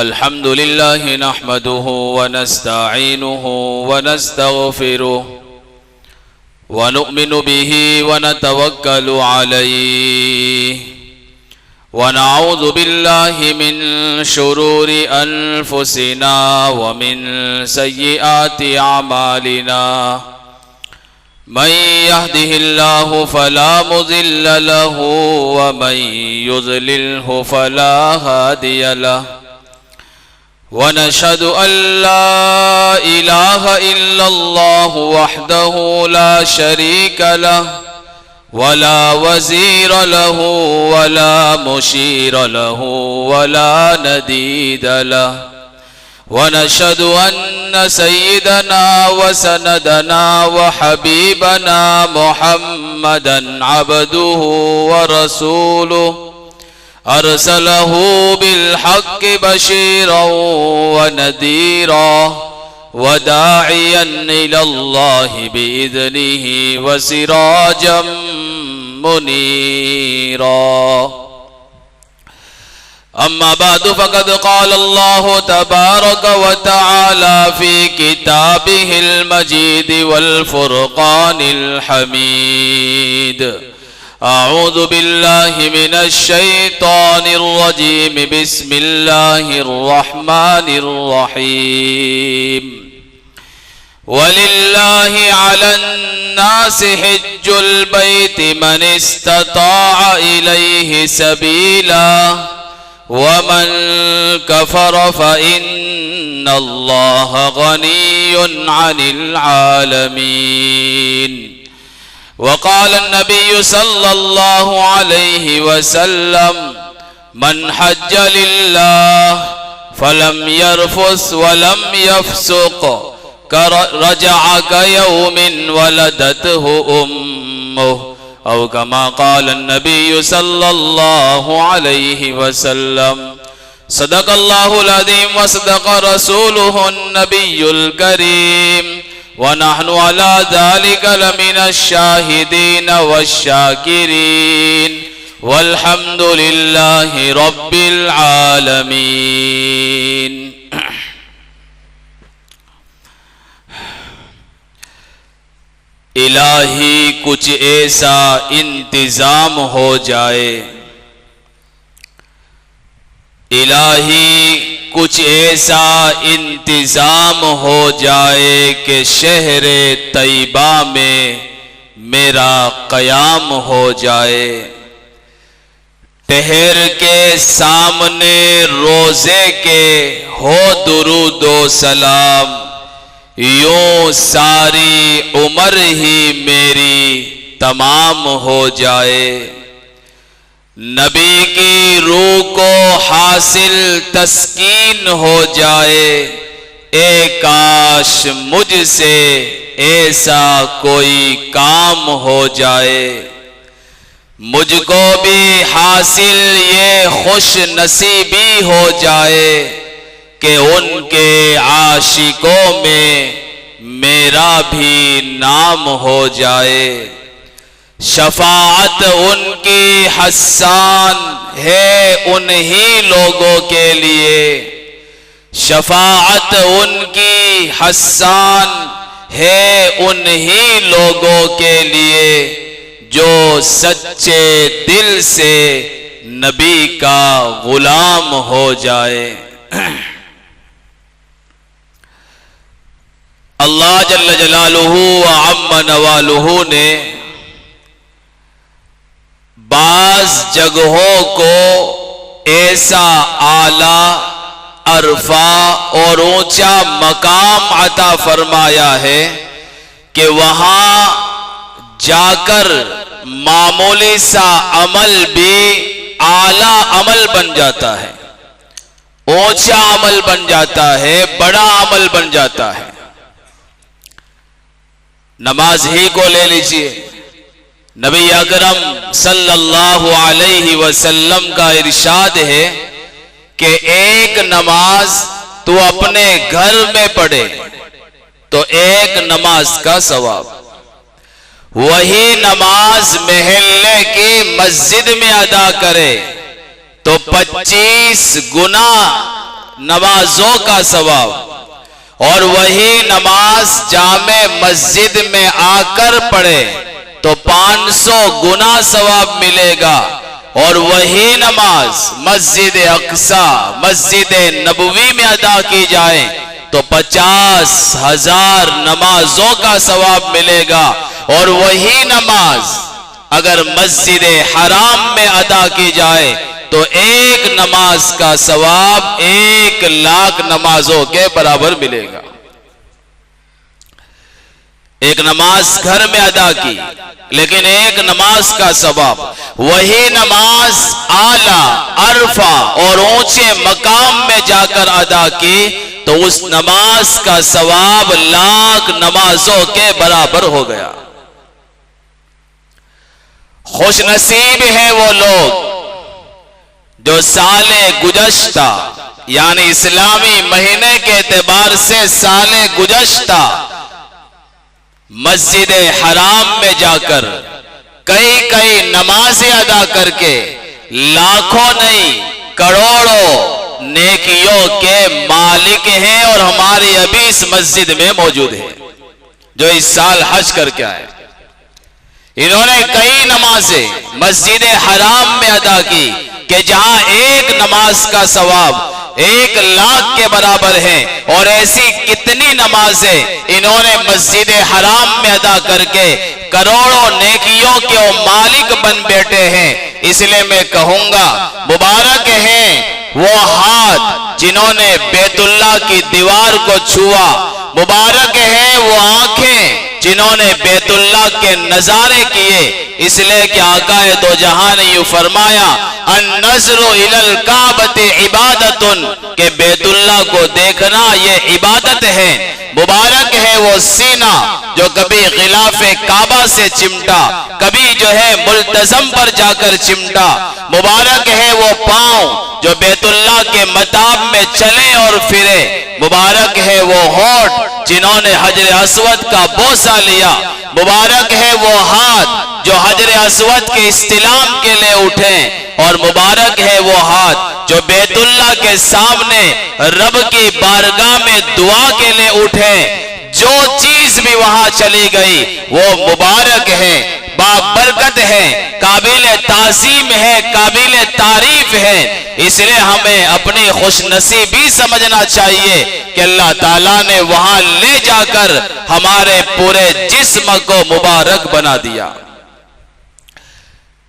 अल्हम्दुलिल्लाह नहमदुहु व नस्तईनुहु व नस्तगफिरुह व नुमिनु बिही व नतवक्कलु अलैहि व नऊज़ु बिल्लाहि मिन शुरूरि अनफुसिना व मिन सय्यिआति अमालिना मन यहदिहिल्लाहु फला मुज़िल्ल लहु व मन युज़लिल्हु फला हादिय लहु व नशहदु अल्ला इलाहा इल्लल्लाहु वहदहु ला शरीक लहु वला वज़ीर लहु वला मुशीर लहु वला नदीद लहु व नशहदु अन्न सय्यदना व सनदना व हबीबना मुहम्मदन अब्दुहु व रसूलुहु अरसलहु बिलहक्कि बशीरन व नदीरा व दाइयन इलल्लाहि बिइज़निहि व सिराजम मुनीरा। अम्मा बादु फ़क़द क़ाल अल्लाहु तबारक व तआला फ़ी किताबिहिल मजीद वल फ़ुरक़ानिल हमीद। अऊज़ु बिल्लाहि मिनश शैतानिर रजीम बिस्मिल्लाहिर रहमानिर रहीम। वलिल्लाहि अलन नासि हिज्जुल बैति मन इस्तताअ इलैहि सबीला वमन कफर फ़इन्नल्लाह गनिय्युन अनिल आलमीन। वक़ाल नबी सल्लल्लाहु अलैहि वसल्लम मन हज्ज लिल्लाह फलम यरफुस वलम यफसुक रजअ कयौमिन वलदतहु उम्मुहु औ कमा क़ाल नबी सल्लल्लाहु अलैहि वसल्लम। सदक़ल्लाहुल अज़ीम व सदक़ रसूलुहुन नबियुल करीम व नहनु अला ज़ालिका लमिनश शाहिदीन वश्शाकिरीन वल्हम्दुलिल्लाहि रब्बिल आलमीन। इलाही कुछ ऐसा इंतजाम हो जाए, इलाही कुछ ऐसा इंतजाम हो जाए कि शहरे तैयबा में मेरा क़याम हो जाए। ठहर के सामने रोज़े के हो दुरूदो सलाम, यूं सारी उम्र ही मेरी तमाम हो जाए। नबी की रूह को हासिल तस्कीन हो जाए, ए काश मुझसे ऐसा कोई काम हो जाए। मुझको भी हासिल ये खुश नसीबी हो जाए कि उनके आशिकों में मेरा भी नाम हो जाए। शफाअत उनकी हस्सान है उन्हीं लोगों के लिए, शफाअत उनकी हस्सान है उन्हीं लोगों के लिए जो सच्चे दिल से नबी का गुलाम हो जाए। अल्लाह जल्ल जलालुहु व अम्मा नवालुहु ने बाज जगहों को ऐसा आला अरफा और ऊंचा मकाम अता फरमाया है कि वहां जाकर मामूली सा अमल भी आला अमल बन जाता है, ऊंचा अमल बन जाता है, बड़ा अमल बन जाता है। नमाज ही को ले लीजिए, नबी अकरम सल्लल्लाहु अलैहि वसल्लम का इरशाद है कि एक नमाज तू अपने घर में पढ़े तो एक नमाज का सवाब, वही नमाज महल्ले की मस्जिद में अदा करे तो 25 गुना नमाजों का सवाब, और वही नमाज जामे मस्जिद में आकर पढ़े तो 500 गुना सवाब मिलेगा, और वही नमाज मस्जिद अक्सा मस्जिद नबवी में अदा की जाए तो 50,000 नमाजों का सवाब मिलेगा, और वही नमाज अगर मस्जिद हराम में अदा की जाए तो एक नमाज का सवाब 1,00,000 नमाजों के बराबर मिलेगा। एक नमाज घर में अदा की, लेकिन एक नमाज का सवाब, वही नमाज आला अरफा और ऊंचे मकाम में जाकर अदा की तो उस नमाज का सवाब 1,00,000 नमाजों के बराबर हो गया। खुशनसीब है वो लोग जो साले गुज़श्ता यानी इस्लामी महीने के एतबार से साले गुज़श्ता मस्जिद हराम में जाकर कई नमाजें अदा करके लाखों नहीं करोड़ों नेकियों के मालिक हैं, और हमारी अभी इस मस्जिद में मौजूद है जो इस साल हज करके आए। इन्होंने कई नमाजें मस्जिद हराम में अदा की कि जहां एक नमाज का सवाब 1,00,000 के बराबर है, और ऐसी कितनी नमाजें इन्होंने मस्जिद हराम में अदा करके करोड़ों नेकियों के वो मालिक बन बैठे हैं। इसलिए मैं कहूंगा मुबारक हैं वो हाथ जिन्होंने बैतुल्लाह की दीवार को छुआ, मुबारक हैं वो आंखें जिन्होंने बैतुल्लाह के नजारे किए। इसलिए कि आकाए दो जहां ने यूं फरमाया अन-नज़्रु इलल काबति इबादतुन, के बैतुल्लाह को देखना ये इबादत है। मुबारक है वो सीना जो कभी गिलाफे काबा से चिमटा, कभी जो है मुल्तज़म पर जाकर चिमटा। मुबारक है वो पांव जो बैतुल्लाह के मताब में चले और फिरे। मुबारक है वो होठ जिन्होंने हजर अस्वद का बोसा लिया। मुबारक है वो हाथ जो हजर अस्वद के इस्तिलाम के लिए उठे, और मुबारक है वो हाथ जो बैतुल्लाह के सामने रब की बारगाह में दुआ के लिए उठे। जो चीज भी वहां चली गई वो मुबारक है, बाबरकत है, काबिल ताज़ीम है, काबिल तारीफ है। इसलिए हमें अपनी खुशनसीबी समझना चाहिए कि अल्लाह ताला ने वहां ले जाकर हमारे पूरे जिस्म को मुबारक बना दिया।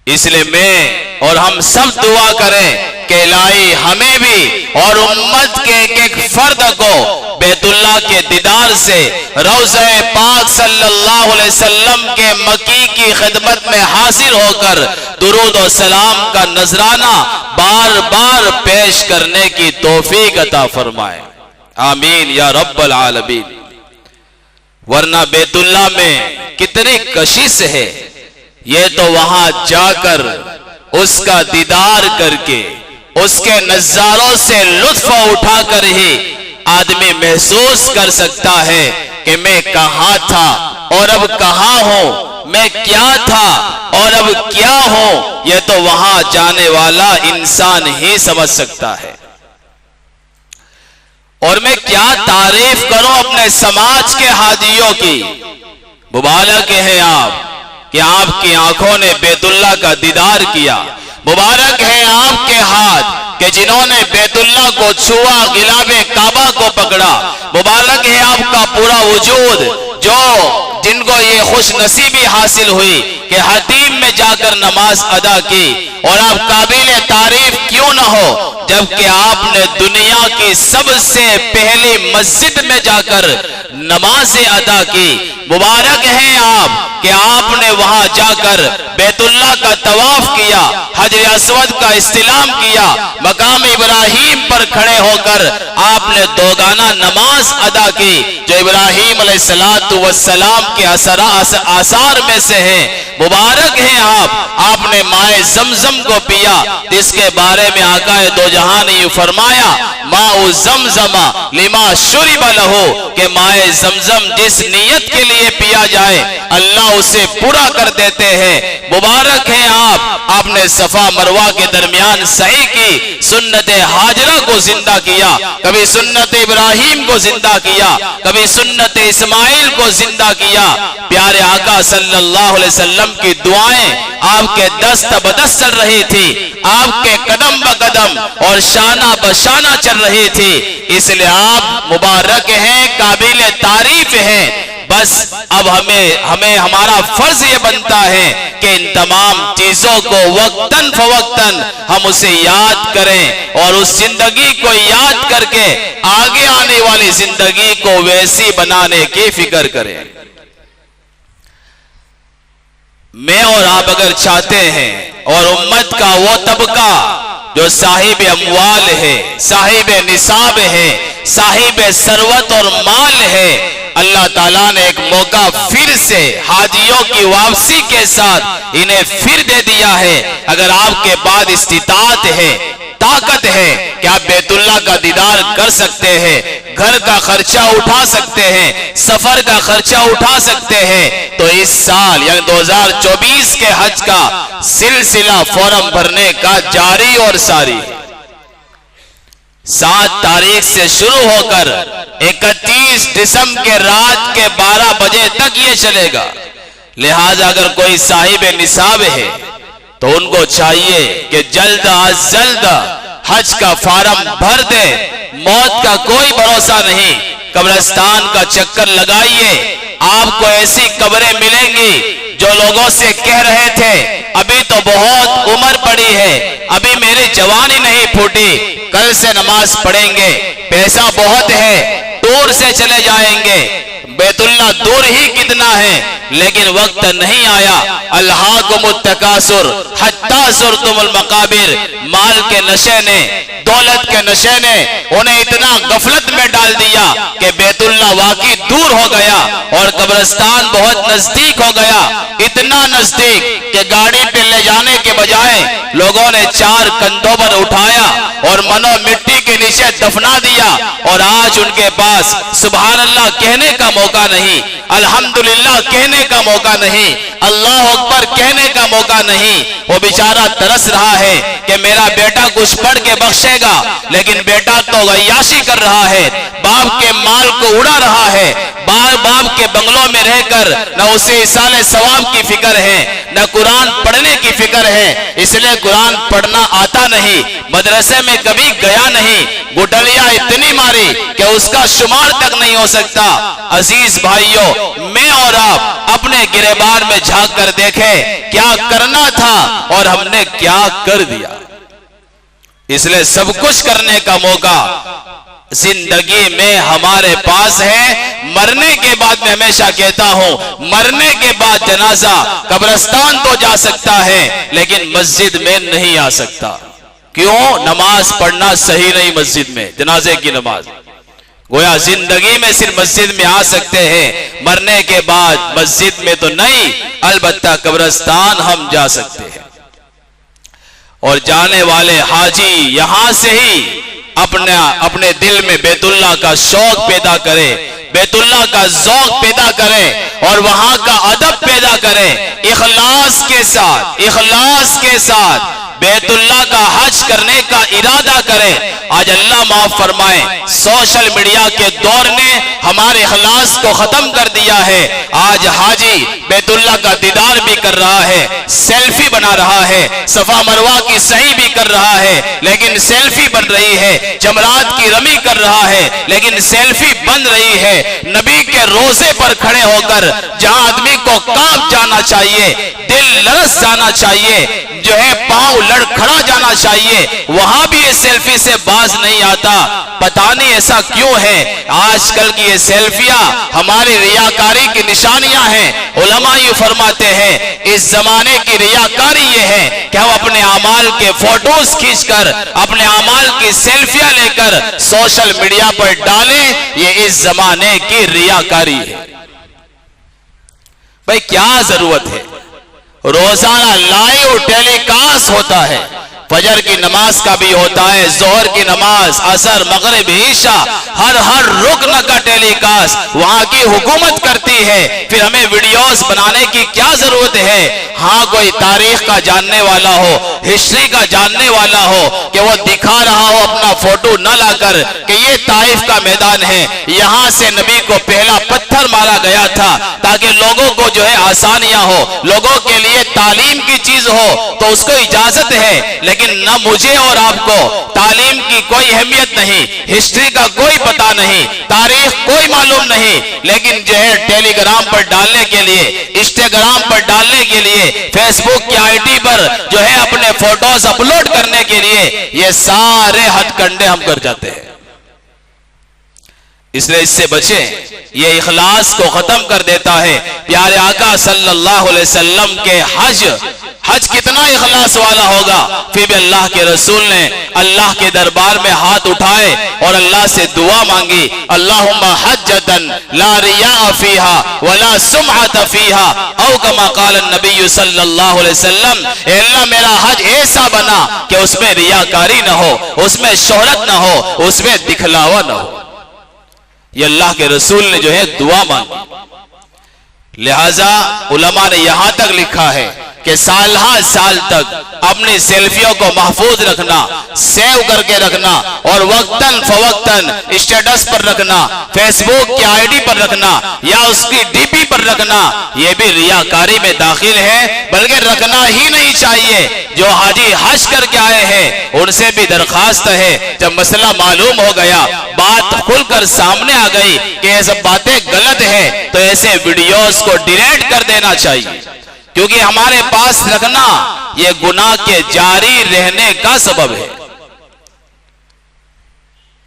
इसलिए मैं और हम सब दुआ करें कि इलाही हमें भी और उम्मत के एक फर्द को बैतुल्लाह के दीदार से रौज़े पाक सल्लल्लाहु अलैहि वसल्लम के मकी की खिदमत में हाजिर होकर दुरूद और सलाम का नजराना बार बार पेश करने की तौफीक अता फरमाए। आमीन या रब्बल आलमीन। वरना बैतुल्लाह में कितनी कशिश है, ये तो वहां जाकर उसका दीदार करके उसके नजारों से लुत्फ उठाकर ही आदमी महसूस कर सकता है कि मैं कहां था और अब कहां हूं, मैं क्या था और अब क्या हूं। यह तो वहां जाने वाला इंसान ही समझ सकता है। और मैं क्या तारीफ करूं अपने समाज के हादियों की। मुबारक है आप कि आपकी आंखों ने बैतुल्लाह का दीदार किया। मुबारक है आपके हाथ कि जिन्होंने बैतुल्लाह को छुआ, गिलाबे काबा को पकड़ा। मुबारक है आपका पूरा वजूद जो जिनको ये खुश नसीबी हासिल हुई कि हतीम में जाकर नमाज अदा की। और आप काबिल तारीफ क्यों न हो जबकि आपने दुनिया की सबसे पहली मस्जिद में जाकर नमाज अदा की। मुबारक है आप कि आपने वहां जाकर बैतुल्लाह का तवाफ किया, हजर अस्वद का इस्तिलाम किया, मकाम इब्राहिम पर खड़े होकर आपने दोगाना नमाज अदा की जो इब्राहिम अलैहिस्सलातु वस्सलाम के आसार में से है। मुबारक है आपने माए जमजम को पिया जिसके बारे में आकाए दो जहां ने यूं फरमाया माउ जमजमा लिमा शुरिब लहू, के माए जमजम जिस नियत के लिए पिया किया जाए अल्लाह उसे पूरा कर देते हैं। मुबारक हैं आप, आपने सफा मरवा के दरमियान सही की, सुन्नत हाजरा को जिंदा किया, कभी सुन्नत इब्राहिम को जिंदा किया, कभी सुन्नत इस्माइल को जिंदा किया। प्यारे आका सल्लल्लाहु अलैहि वसल्लम की दुआएं आपके दस्त बदस्त चल रही थी, आपके कदम ब कदम और शाना बशाना चल रही थी। इसलिए आप मुबारक हैं, काबिल तारीफ हैं। बस अब हमें हमारा फर्ज ये बनता है कि इन तमाम चीजों को वक्तन फवक्तन हम उसे याद करें और उस जिंदगी को याद करके आगे आने वाली जिंदगी को वैसी बनाने की फिक्र करें। मैं और आप अगर चाहते हैं और उम्मत का वो तबका जो साहिब अमवाल है, साहिब निसाब है, साहिब सरवत और माल है, अल्लाह ताला ने एक मौका फिर से हाजियों की वापसी के साथ इन्हें फिर दे दिया है। अगर आपके पास इस्तिताअत है, ताकत है कि आप बैतुल्लाह का दीदार कर सकते हैं, घर का खर्चा उठा सकते हैं, सफर का खर्चा उठा सकते हैं, तो इस साल यानी 2024 के हज का सिलसिला फॉर्म भरने का जारी और सारी 7 तारीख से शुरू होकर 31 दिसंबर के रात के 12 बजे तक ये चलेगा। लिहाजा अगर कोई साहिब निसाब है तो उनको चाहिए कि जल्द अज जल्द हज का फार्म भर दे। मौत का कोई भरोसा नहीं, कब्रिस्तान का चक्कर लगाइए, आपको ऐसी कब्रें मिलेंगी जो लोगों से कह रहे थे अभी तो बहुत उम्र पड़ी है, अभी मेरी जवानी नहीं फूटी, कल से नमाज पढ़ेंगे, पैसा बहुत है, दूर से चले जाएंगे। बैतुल्लाह दूर ही कितना है, लेकिन वक्त नहीं आया। अल्हाकुमुत तकासुर हत्ता ज़ुरतुमुल मकाबिर, माल के नशे ने, दौलत के नशे ने उन्हें इतना गफलत में डाल दिया कि बैतुल्लाह वाकई दूर हो गया और कब्रिस्तान बहुत नजदीक हो गया। इतना नजदीक कि गाड़ी पे ले जाने के बजाय लोगों ने 4 कंधों पर उठाया और मनो मिट्टी के नीचे दफना दिया। और आज उनके पास सुभान अल्लाह कहने का मौका नहीं, अल्हम्दुलिल्लाह कहने का मौका नहीं, अल्लाह अकबर कहने का मौका नहीं। वो बेचारा तरस रहा है कि मेरा बेटा कुछ पढ़ के बख्शेगा, लेकिन बेटा तो गयाशी कर रहा है, बाप के माल को उड़ा रहा है, बाप के बंगलों में रहकर न उसे इसाले सवाब की फिक्र है, न कुरान पढ़ने की फिक्र है, इसलिए कुरान पढ़ना आता नहीं, मदरसे में कभी गया नहीं, गुटलियां इतनी मारी कि उसका शुमार तक नहीं हो सकता। अजीज भाइयों, मैं और आप अपने गिरेबान में झांक कर देखें क्या करना था और हमने क्या कर दिया। इसलिए सब कुछ करने का मौका जिंदगी में हमारे पास है। मरने के बाद मैं हमेशा कहता हूं, मरने के बाद जनाजा कब्रिस्तान तो जा सकता है लेकिन मस्जिद में नहीं आ सकता। क्यों? नमाज पढ़ना सही नहीं मस्जिद में, जनाजे की नमाज। गोया जिंदगी में सिर्फ मस्जिद में आ सकते हैं, मरने के बाद मस्जिद में तो नहीं, अलबत्ता कब्रिस्तान हम जा सकते हैं। और जाने वाले हाजी यहां से ही अपने दिल में बैतुल्लाह का शौक पैदा करे, बैतुल्लाह का ज़ौक़ पैदा करे और वहां का अदब पैदा करे। इखलास के साथ बैतुल्लाह का हज करने का इरादा करे। आज अल्लाह माफ फरमाए, सोशल मीडिया के दौर ने हमारे इखलास को खत्म कर दिया है। आज हाजी बैतुल्लाह का दीदार भी कर रहा है, सेल्फी बना रहा है, सफा मरवा की सही भी कर रहा है लेकिन सेल्फी बन रही है, जमरात की रमी कर रहा है लेकिन सेल्फी बन रही है। नबी के रोजे पर खड़े होकर जहां आदमी को कांप जाना चाहिए, दिल लरस जाना चाहिए, जो है पांव लड़खड़ा जाना चाहिए, वहां भी ये सेल्फी से बाज नहीं आता। पता नहीं ऐसा क्यों है। आजकल की ये सेल्फियां हमारी रियाकारी की निशानियां हैं। उलमा ये फरमाते हैं इस जमाने की रियाकारी ये है कि हम अपने अमाल के फोटोज खींचकर, अपने अमाल की सेल्फियां लेकर सोशल मीडिया पर डालें, ये इस जमाने की रियाकारी है। भाई क्या जरूरत है? रोजाना लाइव टेलीकास्ट होता है, फजर की नमाज का भी होता है, जोहर की नमाज, असर, मगरिब, ईशा, हर रुकन का टेलीकास्ट वहां की हुकूमत करती है। फिर हमें वीडियोस बनाने की क्या जरूरत है? हाँ, कोई तारीख का जानने वाला हो, हिस्ट्री का जानने वाला हो कि वो दिखा रहा हो अपना फोटो न लाकर कि ये ताइफ का मैदान है, यहां से नबी को पहला पत्थर मारा गया था, ताकि लोगों को जो है आसानियां हो, लोगों के लिए तालीम की चीज हो तो उसको इजाजत है। लेकिन न मुझे और आपको तालीम की कोई अहमियत नहीं, हिस्ट्री का कोई पता नहीं, तारीख कोई मालूम नहीं, लेकिन जो है टेलीग्राम पर डालने के लिए, इंस्टाग्राम पर डालने के लिए, फेसबुक की आईडी पर जो है अपने फोटोज अपलोड करने के लिए ये सारे हथकंडे हम कर जाते हैं। इसलिए इससे बचें, ये इखलास को खत्म कर देता है। प्यारे आका सल्लल्लाहु अलैहि वसल्लम के हज कितना इखलास वाला होगा। फिर भी अल्लाह के रसूल ने अल्लाह के दरबार में हाथ उठाए और अल्लाह से दुआ मांगी, अल्लाहुम्मा हज्जतन ला रिया फीहा वला सुमअत फीहा औ कमा क़ाल नबी सल्लल्लाहु अलैहि वसल्लम। ए अल्लाह, मेरा हज ऐसा बना कि उसमें रियाकारी न हो, उसमें शोहरत न हो, उसमें दिखलावा न हो। ये अल्लाह के रसूल ने जो है दुआ मांगी। लिहाजा उलमा ने यहां तक लिखा है कि साल तक अपनी सेल्फियों को महफूज रखना, सेव करके रखना और वक्तन फवक्तन स्टेटस पर रखना, फेसबुक की आईडी पर रखना या उसकी डीपी पर रखना, यह भी रियाकारी में दाखिल है, बल्कि रखना ही नहीं चाहिए। जो हाजी हज करके आए हैं उनसे भी दरखास्त है, जब मसला मालूम हो गया, बात खुलकर सामने आ गई कि ये सब बातें गलत है, तो ऐसे वीडियोस को डिलीट कर देना चाहिए, क्योंकि हमारे पास रखना ये गुनाह के जारी रहने का सबब है।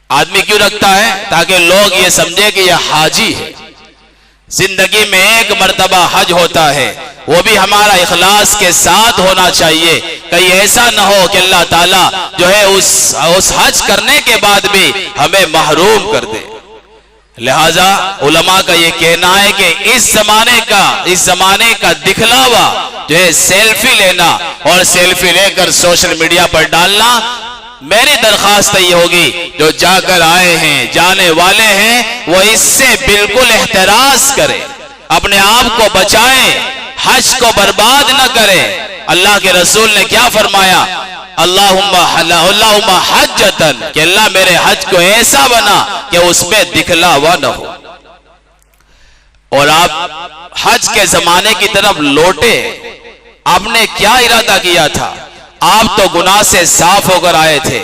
आदमी क्यों रखता है? ताकि लोग ये समझे कि यह हाजी है। जिंदगी में एक मर्तबा हज होता है, वो भी हमारा इखलास के साथ होना चाहिए। कहीं ऐसा न हो कि अल्लाह ताला जो है उस हज करने के बाद भी हमें महरूम कर दे। लिहाजा उलमा का ये कहना है कि इस जमाने का दिखलावा जो है सेल्फी लेना और सेल्फी लेकर सोशल मीडिया पर डालना, मेरी दरखास्त ये होगी, जो जाकर आए हैं, जाने वाले हैं, वो इससे बिल्कुल एहतराज करें, अपने आप को बचाएं, हज को बर्बाद न करें। अल्लाह के रसूल ने क्या फरमाया? अल्लाहुम्मा हज्जतन, कि अल्लाह मेरे हज को ऐसा बना कि उसमें दिखलावा न हो। और आप हज के जमाने की तरफ लौटे, आपने क्या इरादा किया था? आप तो गुनाह से साफ होकर आए थे।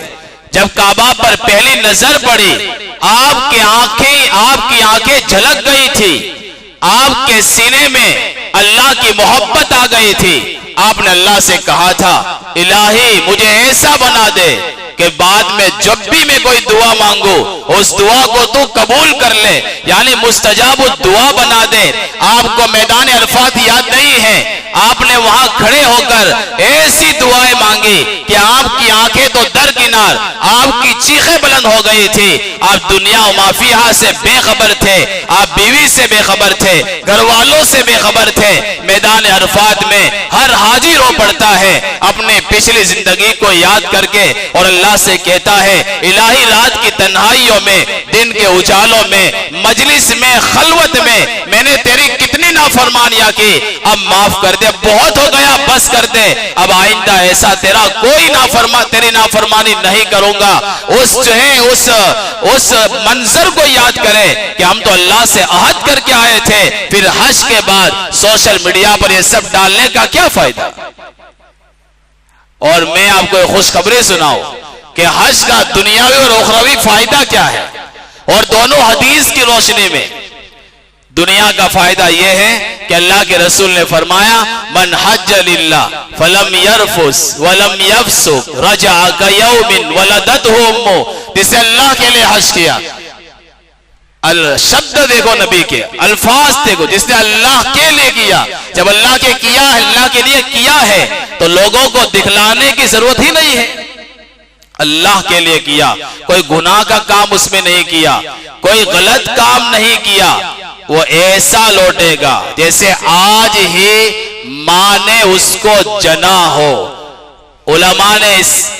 जब काबा पर पहली नजर पड़ी, आपकी आंखें झलक गई थी, आपके सीने में अल्लाह की मोहब्बत आ गई थी। आपने अल्लाह से कहा था, इलाही मुझे ऐसा बना दे कि बाद में जब भी मैं कोई दुआ मांगू उस दुआ को तू कबूल कर ले, यानी मुस्तजाब दुआ बना दे। आपको मैदान अरफात याद नहीं है? आपने वहां खड़े होकर ऐसी दुआएं मांगी कि आपकी आंखें तो दरकिनार, आपकी चीखें बुलंद हो गई थी। आप दुनिया माफिया से बेखबर थे, आप बीवी से बेखबर थे, घर वालों से बेखबर थे। मैदान अरफात में हर हाजी रो पड़ता है अपने पिछली जिंदगी को याद करके और अल्लाह से कहता है, इलाही रात की तन्हाइयों में, दिन के उजालों में, मजलिस में, खलवत में मैंने तेरी कितनी नाफरमानियां की, अब माफ कर दे, बहुत हो गया, बस कर दे, अब आइंदा ऐसा तेरी नाफरमानी नहीं करूंगा। उस मंजर को याद करें कि हम तो अल्लाह से अहद करके आए थे, फिर हज के बाद सोशल मीडिया पर ये सब डालने का क्या फायदा? और मैं आपको एक खुशखबरी सुनाऊं कि हज का दुनियावी और उखरवी फायदा क्या है। और दोनों हदीस की रोशनी में दुनिया का फायदा यह है कि अल्लाह के रसूल ने फरमाया, मन हज लिल्लाह फलम यरफुस वलम यफसुक रजा कयौमिन वलदतहु उम्मु। जिसने अल्लाह के लिए हज किया, शब्द देखो नबी के, अल्फाज देखो, जिसने अल्लाह के लिए किया, जब अल्लाह के लिए किया है तो लोगों को दिखलाने की जरूरत ही नहीं है। अल्लाह के लिए किया, कोई गुनाह का काम उसमें नहीं किया, कोई गलत काम नहीं किया, वो ऐसा लौटेगा जैसे आज ही मां ने उसको जना हो। उलमा ने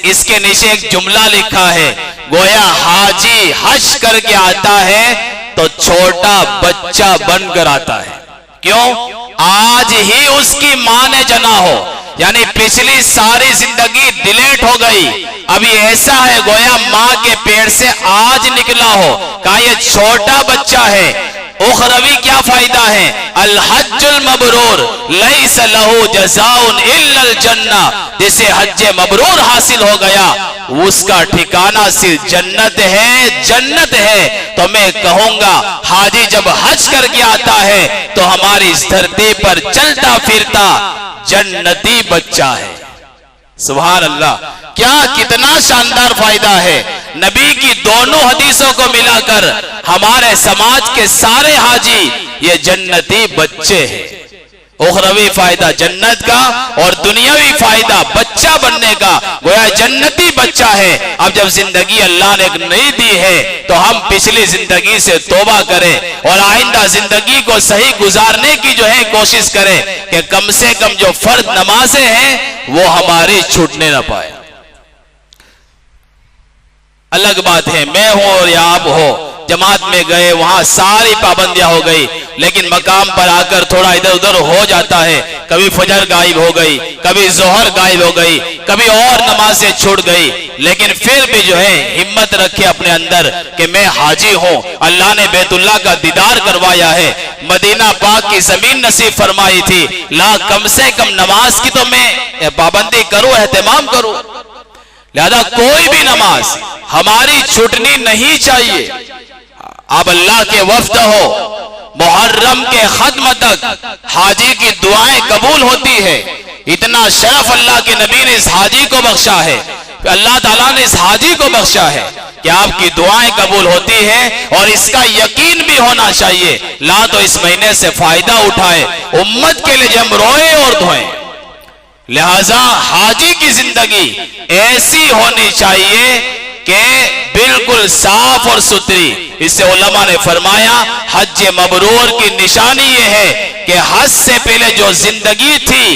इसके नीचे एक जुमला लिखा है, गोया हाजी हज करके आता है तो छोटा बच्चा बनकर आता है। क्यों? आज ही उसकी मां ने जना हो, यानी पिछली सारी जिंदगी डिलीट हो गई। अभी ऐसा है गोया मां के पेट से आज निकला हो, कहा ये छोटा बच्चा है। उखरवी क्या फायदा है? अल हज्जुल मबरूर लैस लहू जज़ाउन इल्लल जन्ना, जिसे हज्जे मबरूर हासिल हो गया उसका ठिकाना सिर्फ जन्नत है, जन्नत है। तो मैं कहूंगा हाजी जब हज करके आता है तो हमारी इस धरती पर चलता फिरता जन्नती बच्चा है। सुभान अल्लाह, क्या कितना शानदार फायदा है। नबी की दोनों हदीसों को मिलाकर हमारे समाज के सारे हाजी ये जन्नती बच्चे हैं। उखरवी फायदा जन्नत का और दुनियावी फायदा बच्चा बनने का, गोया जन्नती बच्चा है। अब जब जिंदगी अल्लाह ने नहीं दी है तो हम पिछली जिंदगी से तौबा करें और आइंदा जिंदगी को सही गुजारने की जो है कोशिश करें कि कम से कम जो फर्ज नमाजें हैं वो हमारी छूटने ना पाए। अलग बात है मैं हो और या आप हो, जमात में गए वहां सारी पाबंदियां हो गई, लेकिन मकाम पर आकर थोड़ा इधर उधर हो जाता है। कभी फजर गायब हो गई, कभी जोहर गायब हो गई, कभी और नमाजें छूट गई, लेकिन फिर भी जो है हिम्मत रखे अपने अंदर कि मैं हाजी हूं। अल्लाह ने बैतुल्लाह का दीदार करवाया है, मदीना पाक की जमीन नसीब फरमाई थी, ला कम से कम नमाज की तो मैं पाबंदी करूं, एहतमाम करूं। लिहाजा कोई भी नमाज हमारी छूटनी नहीं चाहिए। आप अल्लाह के वफ्द हो, मुहर्रम के खत्म तक हाजी की दुआएं कबूल होती है। इतना शरफ अल्लाह के नबी ने इस हाजी को बख्शा है, अल्लाह ताला ने इस हाजी को बख्शा है कि आपकी दुआएं कबूल होती हैं और इसका यकीन भी होना चाहिए। ला तो इस महीने से फायदा उठाए, उम्मत के लिए जब रोए और धोएं। लिहाजा हाजी की जिंदगी ऐसी होनी चाहिए कि बिल्कुल साफ और सुथरी। इससे उलमा ने फरमाया हज मबरूर की निशानी यह है कि हज से पहले जो जिंदगी थी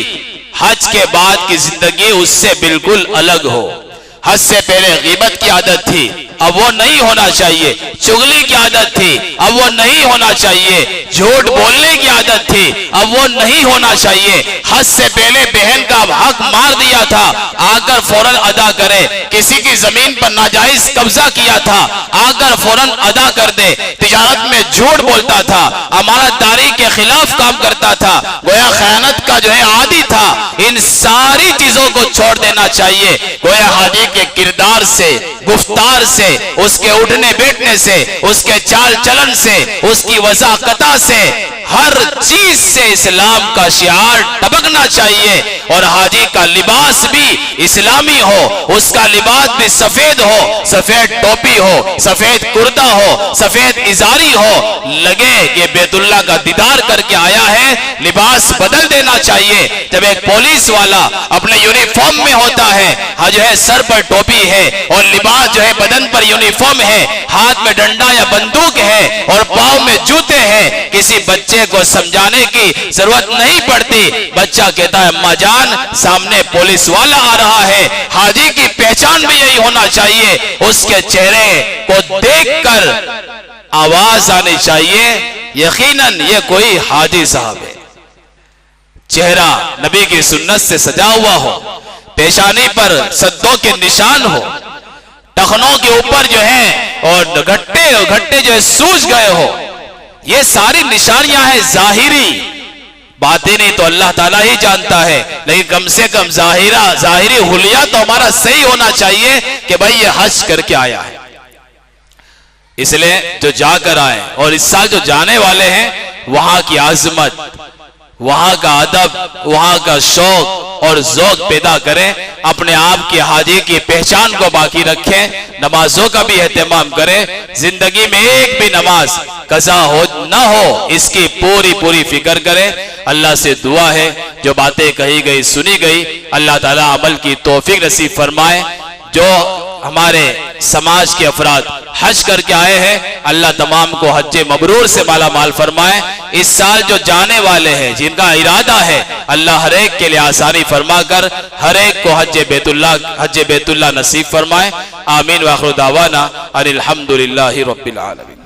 हज के बाद की जिंदगी उससे बिल्कुल अलग हो। हज से पहले गीबत की आदत थी, अब वो नहीं होना चाहिए। चुगली की आदत थी, अब वो नहीं होना चाहिए। झूठ बोलने की आदत थी, अब वो नहीं होना चाहिए। हज से पहले बहन का हक मार दिया था, आकर फौरन अदा करे। किसी की जमीन पर नाजायज कब्जा किया था, आकर फौरन अदा कर दे। तिजारत में झूठ बोलता था, अमानतदारी के खिलाफ काम करता था, गोया खयानत का जो है आदी था। इन सारी चीजों को छोड़ देना चाहिए। गोया हाजी के किरदार से, गुफ्तार से, उसके उठने बैठने से, उसके चाल चलन से, उसकी वज़ाकता से, हर चीज से इस्लाम का शिआर टपकना चाहिए। और हाजी का लिबास भी इस्लामी हो, उसका लिबास भी सफेद हो, सफेद टोपी हो, सफेद कुर्ता हो, सफेद इजारी हो, लगे कि बैतुल्लाह का दीदार करके आया है। लिबास बदल देना चाहिए। जब एक पुलिस वाला अपने यूनिफॉर्म में होता है, जो है सर पर टोपी है और लिबास जो है बदन पर यूनिफॉर्म है, हाथ में डंडा या बंदूक है और पांव में जूते हैं, किसी बच्चे को समझाने की जरूरत नहीं पड़ती। बच्चा कहता है अम्मा जान सामने पुलिस वाला आ रहा है। हाजी की पहचान भी यही होना चाहिए, उसके चेहरे को देखकर आवाज आनी चाहिए यकीनन ये कोई हाजी साहब है। चेहरा नबी की सुन्नत से सजा हुआ हो, पेशानी पर सद्दों के निशान हो, टखनों के ऊपर जो है और घट्टे जो है सूज गए हो। ये सारी निशानियां हैं जाहिरी, बातिनी तो अल्लाह ताला ही जानता है, लेकिन कम से कम जाहिरी हुलिया तो हमारा सही होना चाहिए कि भाई ये हज करके आया है। इसलिए जो जाकर आए और इस साल जो जाने वाले हैं वहां की आजमत, वहां का अदब, वहां का शौक और जौक पैदा करें। अपने आप की हाजी की पहचान को बाकी रखें, नमाजों का भी एहतमाम करें। जिंदगी में एक भी नमाज कज़ा हो ना हो इसकी पूरी पूरी फिक्र करें। अल्लाह से दुआ है जो बातें कही गई सुनी गई, अल्लाह ताला अमल की तौफीक नसीब फरमाए। जो हमारे समाज के अफराद हज करके आए हैं, अल्लाह तमाम को हज मबरूर से माला माल फरमाए। इस साल जो जाने वाले हैं, जिनका इरादा है, अल्लाह हर एक के लिए आसानी फरमा कर हर एक को हज बेतुल्ला नसीब फरमाए। आमीन व आखिर दावाना अनिल हम्दुलिल्लाहि रब्बिल आलमीन।